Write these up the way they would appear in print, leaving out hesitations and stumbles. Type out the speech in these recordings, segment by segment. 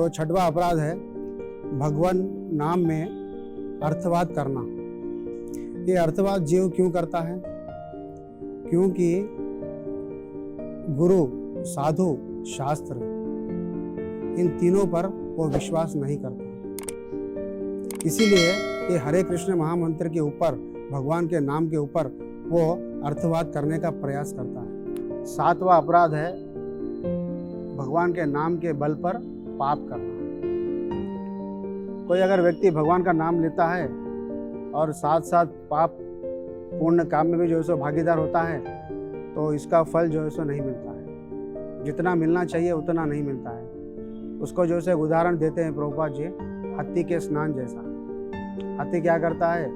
तो छठवां अपराध है भगवान नाम में अर्थवाद करना। ये अर्थवाद जीव क्यों करता है? क्योंकि गुरु, साधु, शास्त्र इन तीनों पर वो विश्वास नहीं करता। इसीलिए ये हरे कृष्ण महामंत्र के ऊपर, भगवान के नाम के ऊपर वो अर्थवाद करने का प्रयास करता है। सातवां अपराध है भगवान के नाम के बल पर पाप करना। कोई अगर व्यक्ति भगवान का नाम लेता है और साथ साथ पाप पूर्ण काम में भी जो है सो भागीदार होता है, तो इसका फल जो है सो नहीं मिलता है। जितना मिलना चाहिए उतना नहीं मिलता है। उसको जो है उदाहरण देते हैं प्रभुपाद जी, हाथी के स्नान जैसा। हाथी क्या करता है?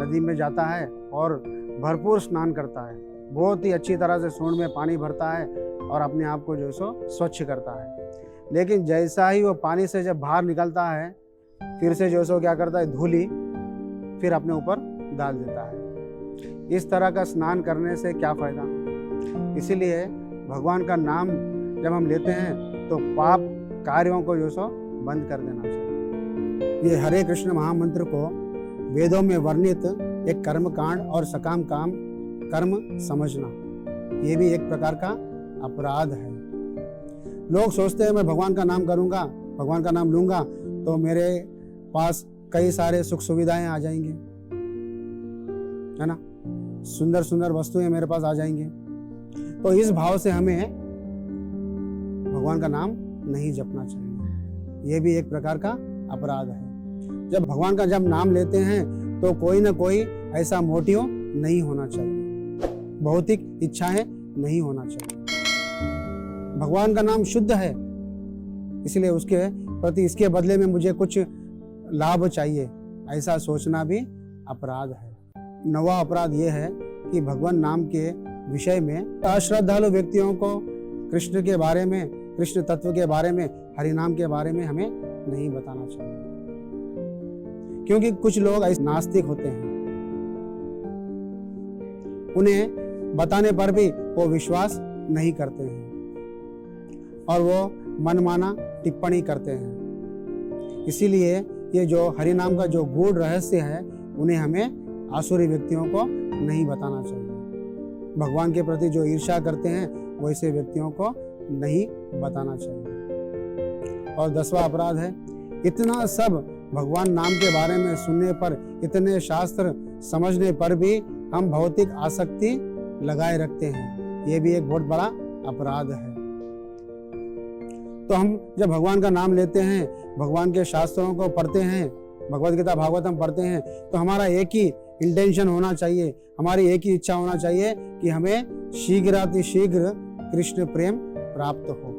नदी में जाता है और भरपूर स्नान करता है, बहुत ही अच्छी तरह से सूंड में पानी भरता है और अपने आप को जो है सो स्वच्छ करता है। लेकिन जैसा ही वो पानी से जब बाहर निकलता है, फिर से जो है सो क्या करता है? धूली फिर अपने ऊपर डाल देता है। इस तरह का स्नान करने से क्या फायदा? इसीलिए भगवान का नाम जब हम लेते हैं तो पाप कार्यों को जो सो बंद कर देना चाहिए। ये हरे कृष्ण महामंत्र को वेदों में वर्णित एक कर्म कांड और सकाम काम कर्म समझना, ये भी एक प्रकार का अपराध है। लोग सोचते हैं मैं भगवान का नाम करूंगा, भगवान का नाम लूंगा तो मेरे पास कई सारे सुख सुविधाएं आ जाएंगे, है ना, सुंदर सुंदर वस्तुएं मेरे पास आ जाएंगे। तो इस भाव से हमें भगवान का नाम नहीं जपना चाहिए। ये भी एक प्रकार का अपराध है। जब भगवान का जब नाम लेते हैं तो कोई ना कोई ऐसा मोटिव नहीं होना चाहिए, भौतिक इच्छाएं नहीं होना चाहिए। भगवान का नाम शुद्ध है, इसलिए उसके प्रति इसके बदले में मुझे कुछ लाभ चाहिए, ऐसा सोचना भी अपराध है। नवा अपराध यह है कि भगवान नाम के विषय में अश्रद्धालु व्यक्तियों को कृष्ण के बारे में, कृष्ण तत्व के बारे में, हरि नाम के बारे में हमें नहीं बताना चाहिए। क्योंकि कुछ लोग ऐसे नास्तिक होते हैं, उन्हें बताने पर भी वो विश्वास नहीं करते हैं और वो मनमाना टिप्पणी करते हैं। इसीलिए ये जो हरि नाम का जो गूढ़ रहस्य है, उन्हें हमें आसुरी व्यक्तियों को नहीं बताना चाहिए। भगवान के प्रति जो ईर्ष्या करते हैं वैसे व्यक्तियों को नहीं बताना चाहिए। और 10वां अपराध है इतना सब भगवान नाम के बारे में सुनने पर, इतने शास्त्र समझने पर भी हम भौतिक आसक्ति लगाए रखते हैं। ये भी एक बहुत बड़ा अपराध है। तो हम जब भगवान का नाम लेते हैं, भगवान के शास्त्रों को पढ़ते हैं, भगवद गीता भागवतम पढ़ते हैं, तो हमारा एक ही इंटेंशन होना चाहिए, हमारी एक ही इच्छा होना चाहिए कि हमें शीघ्रातिशीघ्र कृष्ण प्रेम प्राप्त हो,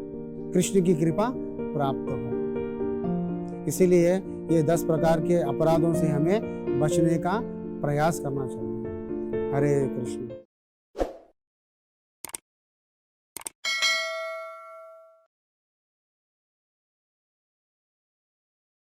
कृष्ण की कृपा प्राप्त हो। इसीलिए ये 10 प्रकार के अपराधों से हमें बचने का प्रयास करना चाहिए। हरे कृष्ण।